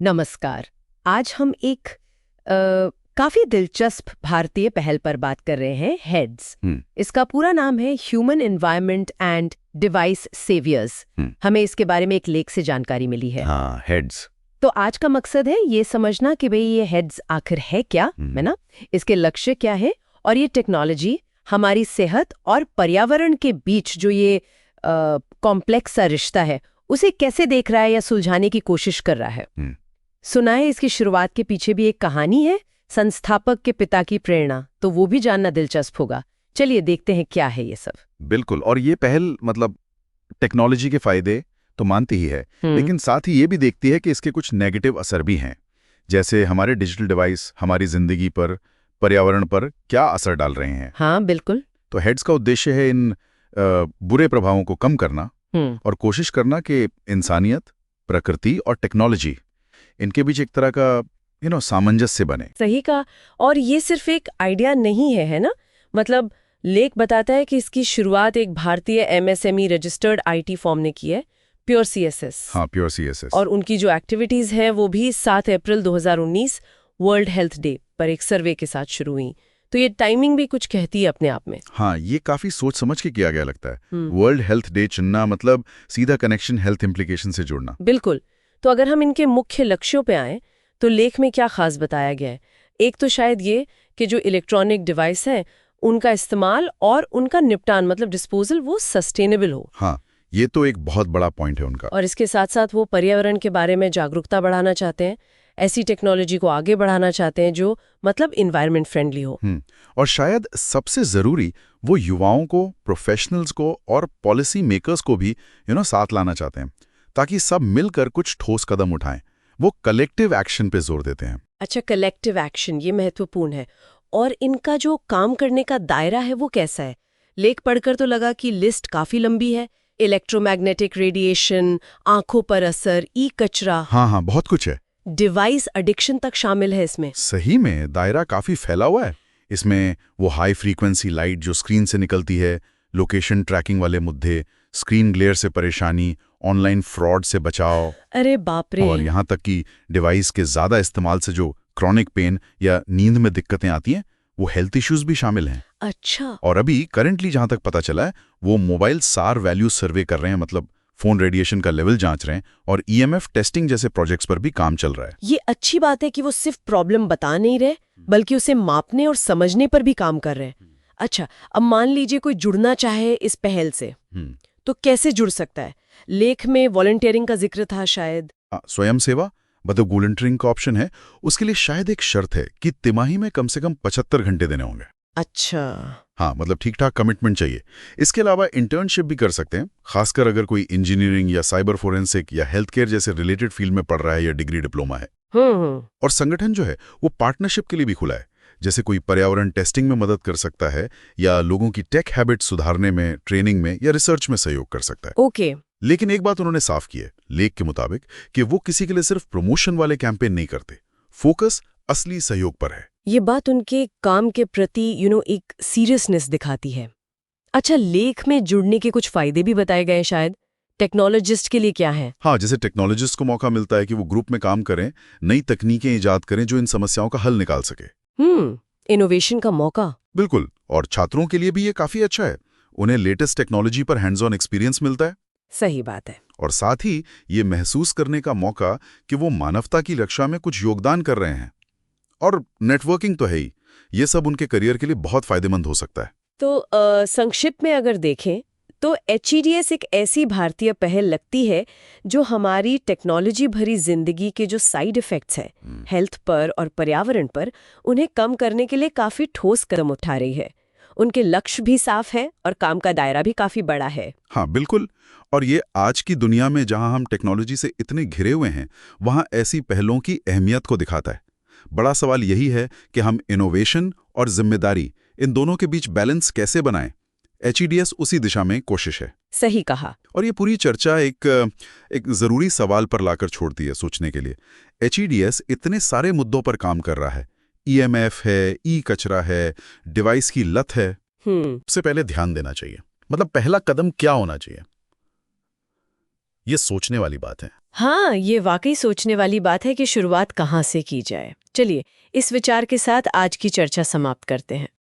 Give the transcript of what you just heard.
नमस्कार। आज हम एक काफी दिलचस्प भारतीय पहल पर बात कर रहे हैं, हेड्स। इसका पूरा नाम है human environment and device saviours. हमें इसके बारे में एक लेख से जानकारी मिली है। हाँ, हेड्स। तो आज का मकसद है ये समझना कि भाई ये हेड्स आखिर है क्या, है ना, इसके लक्ष्य क्या है और ये टेक्नोलॉजी हमारी सेहत और पर्यावरण के बीच जो ये कॉम्प्लेक्स सा रिश्ता है उसे कैसे देख रहा है या सुलझाने की कोशिश कर रहा है। सुना है इसकी शुरुआत के पीछे भी एक कहानी है, संस्थापक के पिता की प्रेरणा, तो वो भी जानना दिलचस्प होगा। चलिए देखते हैं क्या है ये सब। बिल्कुल। और ये पहल मतलब टेक्नोलॉजी के फायदे तो मानती ही है, लेकिन साथ ही ये भी देखती है कि इसके कुछ नेगेटिव असर भी हैं, जैसे हमारे डिजिटल डिवाइस हमारी जिंदगी पर, पर्यावरण पर क्या असर डाल रहे हैं। हाँ बिल्कुल। तो हेड्स का उद्देश्य है इन बुरे प्रभावों को कम करना और कोशिश करना कि इंसानियत, प्रकृति और टेक्नोलॉजी इनके बीच एक तरह का सामंजस्य बने। सही कहा। और ये सिर्फ एक आइडिया नहीं है ना, मतलब लेख बताता है कि इसकी शुरुआत एक भारतीय एमएसएमई रजिस्टर्ड आईटी फॉर्म ने की है, प्योर सीएसएस। हाँ, प्योर सीएसएस। और उनकी जो एक्टिविटीज हैं वो भी 7 अप्रैल 2019 वर्ल्ड हेल्थ डे पर एक सर्वे के साथ शुरू हुई। तो ये टाइमिंग भी कुछ कहती है अपने आप में। हाँ, ये काफी सोच समझ के किया गया लगता है। वर्ल्ड हेल्थ डे चुनना मतलब सीधा कनेक्शन हेल्थ इम्प्लीकेशन से जुड़ना। बिल्कुल। तो अगर हम इनके मुख्य लक्ष्यों पे आएं तो लेख में क्या खास बताया गया है। एक तो शायद ये कि जो इलेक्ट्रॉनिक डिवाइस हैं उनका इस्तेमाल और उनका निपटान मतलब डिस्पोजल वो सस्टेनेबल हो। हाँ, ये तो एक बहुत बड़ा पॉइंट है उनका। और इसके साथ साथ वो पर्यावरण के बारे में जागरूकता बढ़ाना चाहते हैं, ऐसी टेक्नोलॉजी को आगे बढ़ाना चाहते हैं जो मतलब इन्वायरमेंट फ्रेंडली हो। और शायद सबसे जरूरी वो युवाओं को, प्रोफेशनल्स को और पॉलिसी मेकर्स को भी साथ लाना चाहते हैं, ताकि सब मिलकर कुछ ठोस कदम उठाएं। वो कलेक्टिव एक्शन पे जोर देते हैं। अच्छा, कलेक्टिव एक्शन, ये महत्वपूर्ण है। और इनका जो काम करने का दायरा है वो कैसा है? लेख पढ़कर तो लगा कि लिस्ट काफी लंबी है। इलेक्ट्रोमैग्नेटिक रेडिएशन, आंखों पर असर, ई कचरा, हाँ, बहुत कुछ है। डिवाइस एडिक्शन तक शामिल है इसमें। सही में दायरा काफी फैला हुआ है। इसमें वो हाई फ्रीक्वेंसी लाइट जो स्क्रीन से निकलती है, लोकेशन ट्रैकिंग वाले मुद्दे, स्क्रीन ग्लेयर से परेशानी, ऑनलाइन फ्रॉड से बचाव, अरे बाप रे, और यहाँ तक कि डिवाइस के ज्यादा इस्तेमाल से जो क्रॉनिक पेन या नींद में दिक्कतें आती हैं, वो हेल्थ इश्यूज भी शामिल हैं। अच्छा। और अभी करंटली जहां तक पता चला है, वो मोबाइल सार वैल्यू सर्वे कर रहे हैं, मतलब फोन रेडिएशन का लेवल जांच रहे हैं, और ईएमएफ टेस्टिंग जैसे प्रोजेक्ट्स पर भी काम चल रहा है। ये अच्छी बात है कि वो सिर्फ प्रॉब्लम बता नहीं रहे बल्कि उसे मापने और समझने पर भी काम कर रहे हैं। अच्छा, अब मान लीजिए कोई जुड़ना चाहे इस पहल से, तो कैसे जुड़ सकता है? लेख में वॉलंटियरिंग का जिक्र था शायद। स्वयं सेवा मतलब वॉलंटियरिंग का ऑप्शन है। उसके लिए शायद एक शर्त है कि तिमाही में कम से कम 75 घंटे देने होंगे। अच्छा। हाँ, मतलब ठीक ठाक कमिटमेंट चाहिए। इसके अलावा इंटर्नशिप भी कर सकते हैं, खासकर अगर कोई इंजीनियरिंग या साइबर फोरेंसिक या हेल्थ केयर जैसे रिलेटेड फील्ड में पढ़ रहा है या डिग्री डिप्लोमा है। और संगठन जो है वो पार्टनरशिप के लिए भी खुला है, जैसे कोई पर्यावरण टेस्टिंग में मदद कर सकता है या लोगों की टेक हैबिट सुधारने में, ट्रेनिंग में या रिसर्च में सहयोग कर सकता है। ओके। लेकिन एक बात उन्होंने साफ की है लेख के मुताबिक कि वो किसी के लिए सिर्फ प्रमोशन वाले कैंपेन नहीं करते। फोकस असली सहयोग पर है। ये बात उनके काम के प्रति एक सीरियसनेस दिखाती है। अच्छा, लेख में जुड़ने के कुछ फायदे भी बताए गए शायद। टेक्नोलॉजिस्ट के लिए क्या है? हाँ, जैसे टेक्नोलॉजिस्ट को मौका मिलता है कि वो ग्रुप में काम करें, नई तकनीकें इजाद करें जो इन समस्याओं का हल निकाल सके। इनोवेशन का मौका। बिल्कुल। और छात्रों के लिए भी ये काफी अच्छा है, उन्हें लेटेस्ट टेक्नोलॉजी पर हैंड्स ऑन एक्सपीरियंस मिलता है। सही बात है। और साथ ही ये महसूस करने का मौका कि वो मानवता की रक्षा में कुछ योगदान कर रहे हैं। और नेटवर्किंग तो है ही, ये सब उनके करियर के लिए बहुत फायदेमंद हो सकता है। तो संक्षिप्त में अगर देखें तो HEDS एक ऐसी भारतीय पहल लगती है जो हमारी टेक्नोलॉजी भरी जिंदगी के जो साइड इफेक्ट्स हैं हेल्थ पर और पर्यावरण पर, उन्हें कम करने के लिए काफी ठोस कदम उठा रही है। उनके लक्ष्य भी साफ है और काम का दायरा भी काफी बड़ा है। हाँ बिल्कुल। और ये आज की दुनिया में जहां हम टेक्नोलॉजी से इतने घिरे हुए हैं, वहां ऐसी पहलों की अहमियत को दिखाता है। बड़ा सवाल यही है कि हम इनोवेशन और जिम्मेदारी, इन दोनों के बीच बैलेंस कैसे बनाएं। HEDS उसी दिशा में कोशिश है। सही कहा। और ये पूरी चर्चा एक जरूरी सवाल पर लाकर छोड़ती है सोचने के लिए। HEDS इतने सारे मुद्दों पर काम कर रहा है, EMF है, ई कचरा है, डिवाइस की लत है। सबसे पहले ध्यान देना चाहिए, मतलब पहला कदम क्या होना चाहिए, ये सोचने वाली बात है। हाँ, ये वाकई सोचने वाली बात है कि शुरुआत कहाँ से की जाए। चलिए, इस विचार के साथ आज की चर्चा समाप्त करते हैं।